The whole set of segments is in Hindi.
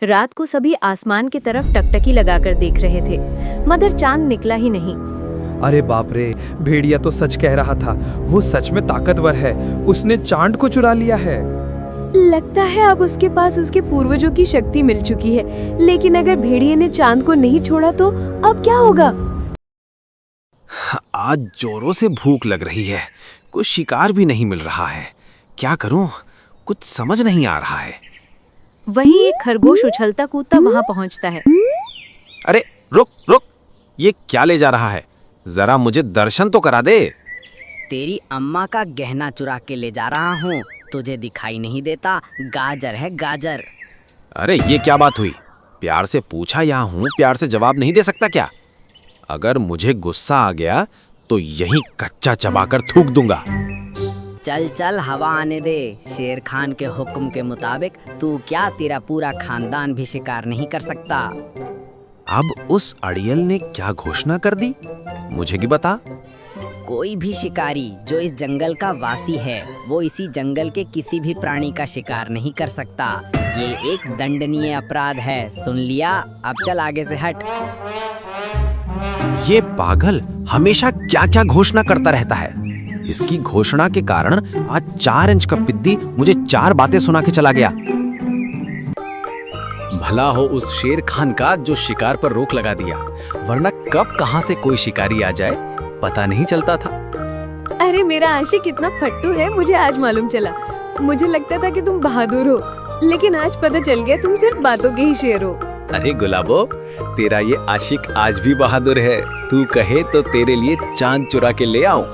रात को सभी आसमान की तरफ टकटकी लगाकर देख रहे थे, मगर चांद निकला ही नहीं। अरे बाप रे, भेड़िया तो सच कह रहा था। वो सच में ताकतवर है। उसने चांद को चुरा लिया है। लगता है अब उसके पास उसके पूर्वजों की शक्ति मिल चुकी है। लेकिन अगर भेड़िए ने चांद को नहीं छोड़ा तो अब क्या होगा? आज जोरों से भूख लग रही है। कुछ शिकार भी नहीं मिल रहा है। क्या करूं? कुछ समझ नहीं आ रहा है। वहीं एक खरगोश उछलता कूदता वहां पहुंचता है। अरे रुक रुक, ये क्या ले जा रहा है? जरा मुझे दर्शन तो करा दे। तेरी अम्मा का गहना चुरा के ले जा रहा हूँ। तुझे दिखाई नहीं देता? गाजर है गाजर। अरे ये क्या बात हुई? प्यार से पूछा यहाँ हूँ, प्यार से जवाब नहीं दे सकता क्या? अगर मुझे गुस्सा आ गया तो यही कच्चा चबाकर थूक दूंगा। चल चल हवा आने दे। शेर खान के हुक्म के मुताबिक तू क्या, तेरा पूरा खानदान भी शिकार नहीं कर सकता। अब उस अड़ियल ने क्या घोषणा कर दी? मुझे भी बता। कोई भी शिकारी जो इस जंगल का वासी है, वो इसी जंगल के किसी भी प्राणी का शिकार नहीं कर सकता। ये एक दंडनीय अपराध है। सुन लिया? अब चल आगे से हट। ये पागल हमेशा क्या क्या घोषणा करता रहता है। इसकी घोषणा के कारण आज 4 इंच का पिद्दी मुझे 4 बातें सुना के चला गया। भला हो उस शेर खान का जो शिकार पर रोक लगा दिया, वरना कब कहां से कोई शिकारी आ जाए पता नहीं चलता था। अरे मेरा आशिक कितना फट्टू है, मुझे आज मालूम चला। मुझे लगता था कि तुम बहादुर हो, लेकिन आज पता चल गया तुम सिर्फ बातों के ही शेर हो। अरे गुलाबो, तेरा ये आशिक आज भी बहादुर है। तू कहे तो तेरे लिए चांद चुरा के ले आऊं।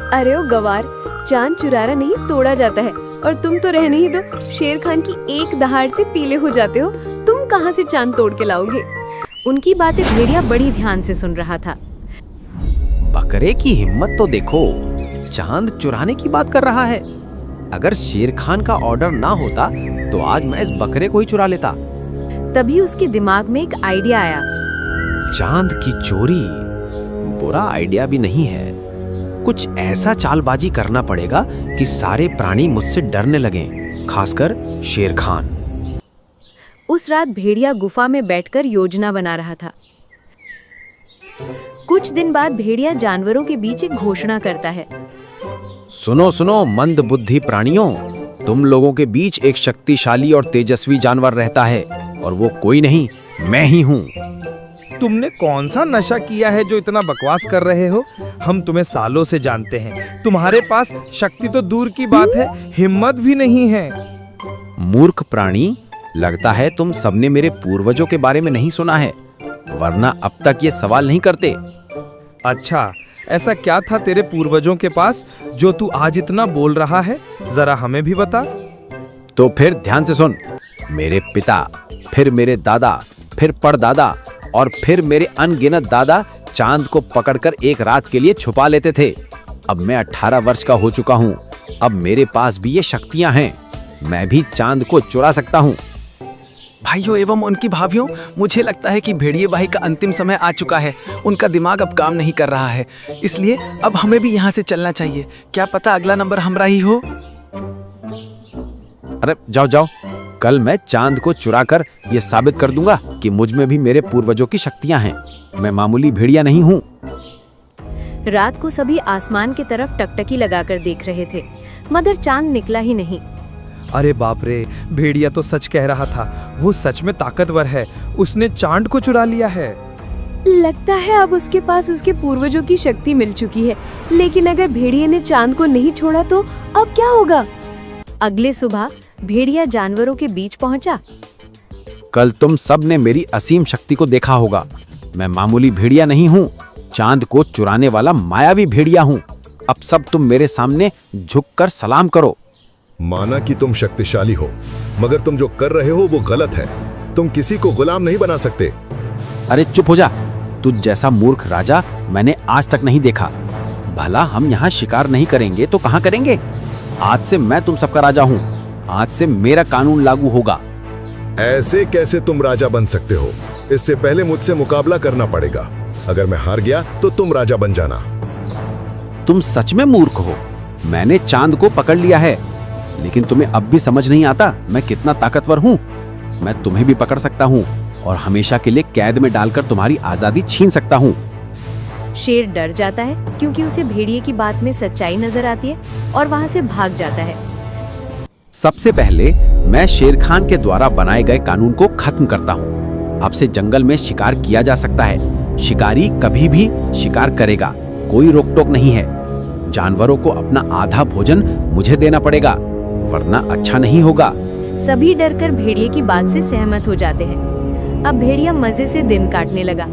अरे ओ गवार, चांद चुराना नहीं तोड़ा जाता है, और तुम तो रहने ही दो। शेर खान की एक दहाड़ से पीले हो जाते हो। तुम कहां से चांद तोड़ के लाओगे? उनकी बातें भेड़िया बड़ी ध्यान से सुन रहा था। बकरे की हिम्मत तो देखो, चांद चुराने की बात कर रहा है। अगर शेर खान का ऑर्डर ना होता तो आज मैं इस बकरे को ही चुरा लेता। तभी उसके दिमाग में एक आइडिया आया। चांद की चोरी बुरा आइडिया भी नहीं है। कुछ ऐसा चालबाजी करना पड़ेगा कि सारे प्राणी मुझसे डरने लगें, खासकर शेर खान। उस रात भेड़िया गुफा में बैठकर योजना बना रहा था। कुछ दिन बाद भेड़िया जानवरों के बीच एक घोषणा करता है। सुनो सुनो मंद बुद्धि प्राणियों, तुम लोगों के बीच एक शक्तिशाली और तेजस्वी जानवर रहता है, और वो कोई नहीं, मैं ही हूँ। तुमने कौन सा नशा किया है जो इतना बकवास कर रहे हो? हम तुम्हें सालों से जानते हैं। तुम्हारे पास शक्ति तो दूर की बात है, हिम्मत भी नहीं है। मूर्ख प्राणी, लगता है तुम सबने मेरे पूर्वजों के बारे में नहीं सुना है, वरना अब तक ये सवाल नहीं करते। अच्छा, ऐसा क्या था तेरे पूर्वजों के पास जो तू आज इतना बोल रहा है? जरा हमें भी बता। तो फिर ध्यान से सुन। मेरे पिता, फिर मेरे दादा, फिर परदादा और फिर मेरे अनगिनत दादा चांद को पकड़कर एक रात के लिए छुपा लेते थे। अब मैं 18 वर्ष का हो चुका हूँ। अब मेरे पास भी ये शक्तियां हैं। मैं भी चांद को चुरा सकता हूँ। भाइयों एवं उनकी भाभियों, मुझे लगता है कि भेड़िए भाई का अंतिम समय आ चुका है। उनका दिमाग अब काम नहीं कर रहा है, इसलिए अब हमें भी यहाँ से चलना चाहिए। क्या पता अगला नंबर हमारा ही हो। अरे जाओ जाओ, कल मैं चांद को चुराकर ये साबित कर दूंगा कि मुझ में भी मेरे पूर्वजों की शक्तियां हैं। मैं मामूली भेड़िया नहीं हूँ। रात को सभी आसमान की तरफ टकटकी लगाकर देख रहे थे, मगर चांद निकला ही नहीं। अरे बाप रे, भेड़िया तो सच कह रहा था। वो सच में ताकतवर है। उसने चांद को चुरा लिया है। लगता है अब उसके पास उसके पूर्वजों की शक्ति मिल चुकी है। लेकिन अगर भेड़िए ने चांद को नहीं छोड़ा तो अब क्या होगा? अगले सुबह भेड़िया जानवरों के बीच पहुंचा। कल तुम सब ने मेरी असीम शक्ति को देखा होगा। मैं मामूली भेड़िया नहीं हूँ, चांद को चुराने वाला मायावी भेड़िया हूँ। अब सब तुम मेरे सामने झुककर सलाम करो। माना कि तुम शक्तिशाली हो, मगर तुम जो कर रहे हो वो गलत है। तुम किसी को गुलाम नहीं बना सकते। अरे चुप हो जा। तुझ जैसा मूर्ख राजा मैंने आज तक नहीं देखा। भला हम यहाँ शिकार नहीं करेंगे तो कहाँ करेंगे? आज से मैं तुम सबका राजा हूँ। आज से मेरा कानून लागू होगा। ऐसे कैसे तुम राजा बन सकते हो? इससे पहले मुझसे मुकाबला करना पड़ेगा। अगर मैं हार गया तो तुम राजा बन जाना। तुम सच में मूर्ख हो। मैंने चांद को पकड़ लिया है, लेकिन तुम्हें अब भी समझ नहीं आता मैं कितना ताकतवर हूँ। मैं तुम्हें भी पकड़ सकता हूँ और हमेशा के लिए कैद में डालकर तुम्हारी आजादी छीन सकता हूँ। शेर डर जाता है क्योंकि उसे भेड़िए की बात में सच्चाई नजर आती है और वहाँ से भाग जाता है। सबसे पहले मैं शेर खान के द्वारा बनाए गए कानून को खत्म करता हूँ। अब से जंगल में शिकार किया जा सकता है। शिकारी कभी भी शिकार करेगा, कोई रोक टोक नहीं है। जानवरों को अपना आधा भोजन मुझे देना पड़ेगा, वरना अच्छा नहीं होगा। सभी डरकर भेड़िए की बात से सहमत हो जाते हैं। अब भेड़िया मजे से दिन काटने लगा,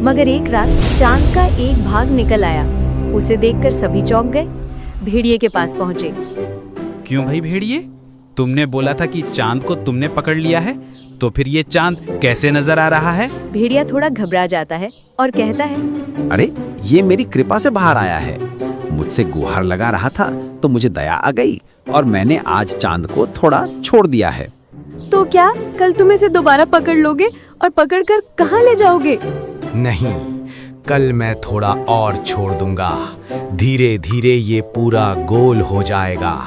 मगर एक रात चांद का एक भाग निकल आया। उसे देखकर सभी चौंक गए। भेड़िए के पास पहुंचे। क्यों भाई भेड़िए, तुमने बोला था कि चांद को तुमने पकड़ लिया है, तो फिर ये चांद कैसे नजर आ रहा है? भेड़िया थोड़ा घबरा जाता है और कहता है, अरे ये मेरी कृपा से बाहर आया है। मुझसे गुहार लगा रहा था तो मुझे दया आ गई और मैंने आज चांद को थोड़ा छोड़ दिया है। तो क्या कल तुम इसे दोबारा पकड़ लोगे और पकड़कर कहाँ ले जाओगे? नहीं, कल मैं थोड़ा और छोड़ दूंगा। धीरे धीरे ये पूरा गोल हो जाएगा।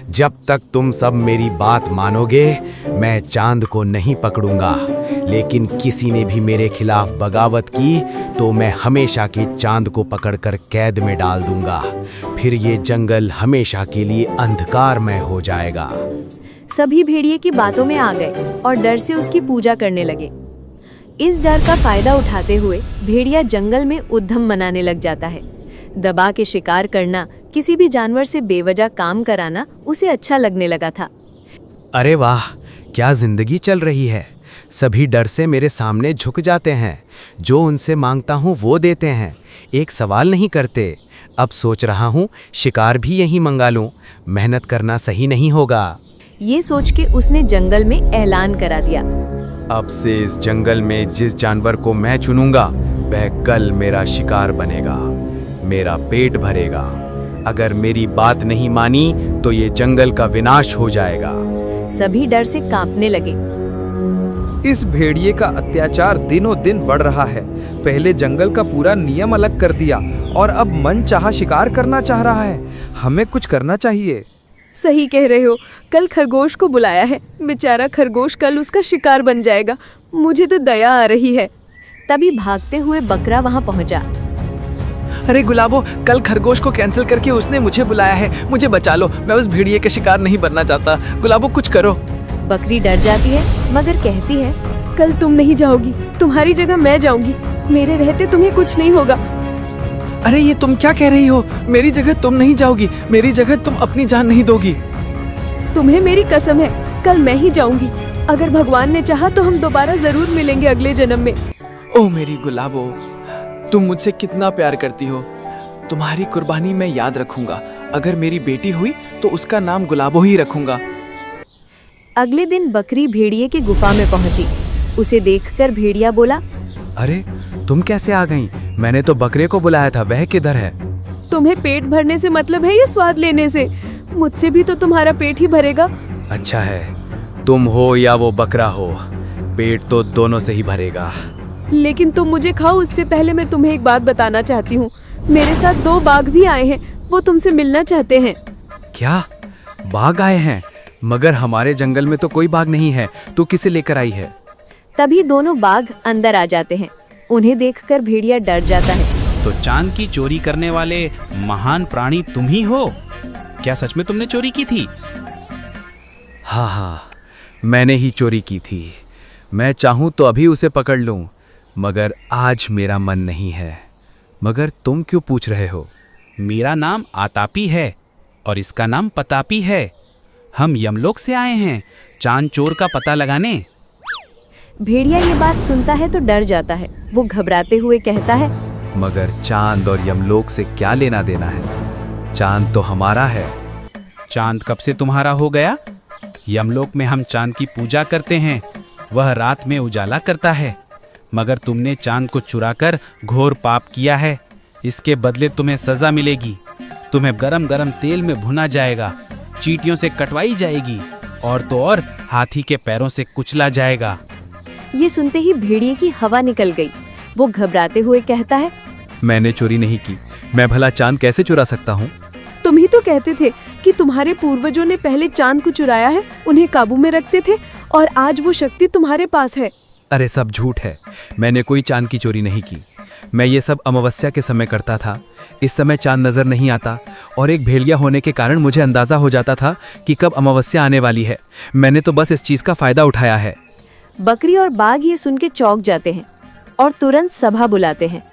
जब तक तुम सब मेरी बात मानोगे, मैं चांद को नहीं पकड़ूंगा। लेकिन किसी ने भी मेरे खिलाफ बगावत की तो मैं हमेशा के चांद को पकड़कर कैद में डाल दूंगा। फिर ये जंगल हमेशा के लिए अंधकारमय हो जाएगा। सभी भेड़िए की बातों में आ गए और डर से उसकी पूजा करने लगे। इस डर का फायदा उठाते हुए भेड़िया जंगल में उद्यम मनाने लग जाता है। दबा के शिकार करना, किसी भी जानवर से बेवजह काम कराना उसे अच्छा लगने लगा था। अरे वाह, क्या जिंदगी चल रही है। सभी डर से मेरे सामने झुक जाते हैं। जो उनसे मांगता हूँ वो देते हैं, एक सवाल नहीं करते। अब सोच रहा हूँ शिकार भी यहीं मंगा लूँ। मेहनत करना सही नहीं होगा। ये सोच के उसने जंगल में ऐलान करा दिया। अब से इस जंगल में जिस जानवर को मैं चुनूंगा वह कल मेरा शिकार बनेगा, मेरा पेट भरेगा। अगर मेरी बात नहीं मानी तो ये जंगल का विनाश हो जाएगा। सभी डर से कांपने लगे। इस भेड़िए का अत्याचार दिनों दिन बढ़ रहा है। पहले जंगल का पूरा नियम अलग कर दिया और अब मन चाहा शिकार करना चाह रहा है। हमें कुछ करना चाहिए। सही कह रहे हो, कल खरगोश को बुलाया है। बेचारा खरगोश कल उसका शिकार बन जाएगा। मुझे तो दया आ रही है। तभी भागते हुए बकरा वहां पहुंचा। अरे गुलाबो, कल खरगोश को कैंसिल करके उसने मुझे बुलाया है। मुझे बचा लो, मैं उस भेड़िए के शिकार नहीं बनना चाहता। गुलाबो कुछ करो। बकरी डर जाती है मगर कहती है, कल तुम नहीं जाओगी, तुम्हारी जगह मैं जाऊंगी। मेरे रहते तुम्हें कुछ नहीं होगा। अरे ये तुम क्या कह रही हो? मेरी जगह तुम नहीं जाओगी, मेरी जगह तुम अपनी जान नहीं दोगी। तुम्हें मेरी कसम है, कल मैं ही जाऊंगी। अगर भगवान ने चाहा तो हम दोबारा जरूर मिलेंगे अगले जन्म में। ओ मेरी गुलाबो, तुम मुझसे कितना प्यार करती हो। तुम्हारी कुर्बानी मैं याद रखूंगा। अगर मेरी बेटी हुई तो उसका नाम गुलाबो ही रखूंगा। अगले दिन बकरी भेड़िए की गुफा में पहुंची। उसे देखकर भेड़िया बोला, अरे तुम कैसे आ गई? मैंने तो बकरे को बुलाया था, वह किधर है? तुम्हें पेट भरने से मतलब है या स्वाद लेने से? मुझसे भी तो तुम्हारा पेट ही भरेगा। अच्छा है, तुम हो या वो बकरा हो, पेट तो दोनों से ही भरेगा। लेकिन तुम मुझे खाओ उससे पहले मैं तुम्हें एक बात बताना चाहती हूँ। मेरे साथ 2 बाघ भी आए हैं, वो तुमसे मिलना चाहते हैं। क्या बाघ आए हैं? मगर हमारे जंगल में तो कोई बाघ नहीं है, तू किसे लेकर आई है? तभी दोनों बाघ अंदर आ जाते हैं। उन्हें देखकर भेड़िया डर जाता है। तो चांद की चोरी करने वाले महान प्राणी तुम ही हो? क्या सच में तुमने चोरी की थी? हाँ, मैंने ही चोरी की थी। मैं चाहूँ तो अभी उसे पकड़ लूँ, मगर आज मेरा मन नहीं है। मगर तुम क्यों पूछ रहे हो? मेरा नाम आतापी है और इसका नाम पतापी है। हम यमलोक से आए हैं चांद चोर का पता लगाने। भेड़िया ये बात सुनता है तो डर जाता है। वो घबराते हुए कहता है, मगर चांद और यमलोक से क्या लेना देना है? चांद तो हमारा है। चांद कब से तुम्हारा हो गया? यमलोक में हम चांद की पूजा करते हैं, वह रात में उजाला करता है। मगर तुमने चांद को चुराकर घोर पाप किया है। इसके बदले तुम्हें सजा मिलेगी। तुम्हें गरम गरम तेल में भुना जाएगा, चींटियों से कटवाई जाएगी और तो और हाथी के पैरों से कुचला जाएगा। ये सुनते ही भेड़िए की हवा निकल गई। वो घबराते हुए कहता है, मैंने चोरी नहीं की। मैं भला चांद कैसे चुरा सकता हूँ? तुम ही तो कहते थे कि तुम्हारे पूर्वजों ने पहले चांद को चुराया है, उन्हें काबू में रखते थे और आज वो शक्ति तुम्हारे पास है। अरे सब झूठ है, मैंने कोई चांद की चोरी नहीं की। मैं ये सब अमावस्या के समय करता था। इस समय चांद नजर नहीं आता और एक भेड़िया होने के कारण मुझे अंदाजा हो जाता था कि कब अमावस्या आने वाली है। मैंने तो बस इस चीज का फायदा उठाया है। बकरी और बाघ ये सुन के चौंक जाते हैं और तुरंत सभा बुलाते हैं।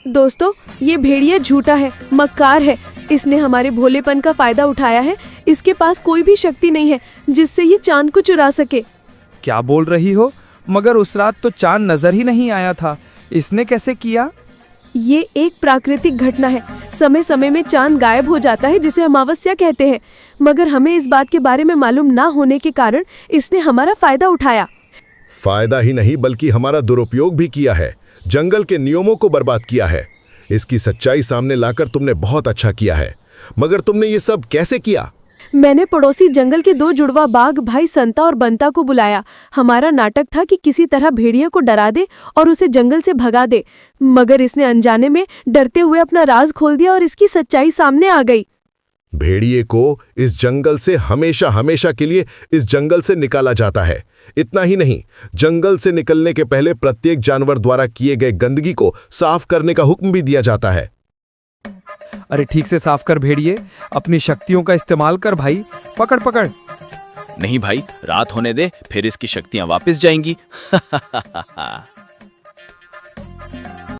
दोस्तों, ये भेड़िया झूठा है, मक्कार है। इसने हमारे भोलेपन का फायदा उठाया है। इसके पास कोई भी शक्ति नहीं है जिससे ये चांद को चुरा सके। क्या बोल रही हो? मगर उस रात तो चांद नजर ही नहीं आया था। इसने कैसे किया? ये एक प्राकृतिक घटना है। समय समय में चांद गायब हो जाता है, जिसे अमावस्या कहते हैं। मगर हमें इस बात के बारे में मालूम ना होने के कारण इसने हमारा फायदा उठाया। फायदा ही नहीं बल्कि हमारा दुरुपयोग भी किया है। जंगल के नियमों को बर्बाद किया है। इसकी सच्चाई सामने लाकर तुमने बहुत अच्छा किया है। मगर तुमने ये सब कैसे किया? मैंने पड़ोसी जंगल के 2 जुड़वा बाघ भाई संता और बंता को बुलाया। हमारा नाटक था कि किसी तरह भेड़िया को डरा दे और उसे जंगल से भगा दे। मगर इसने अनजाने में डरते हुए अपना राज खोल दिया और इसकी सच्चाई सामने आ गई। भेड़िए को इस जंगल से हमेशा हमेशा के लिए इस जंगल से निकाला जाता है। इतना ही नहीं, जंगल से निकलने के पहले प्रत्येक जानवर द्वारा किए गए गंदगी को साफ करने का हुक्म भी दिया जाता है। अरे ठीक से साफ कर भेड़िए, अपनी शक्तियों का इस्तेमाल कर भाई। पकड़ पकड़। नहीं भाई, रात होने दे, फिर इसकी शक्तियां वापस जाएंगी।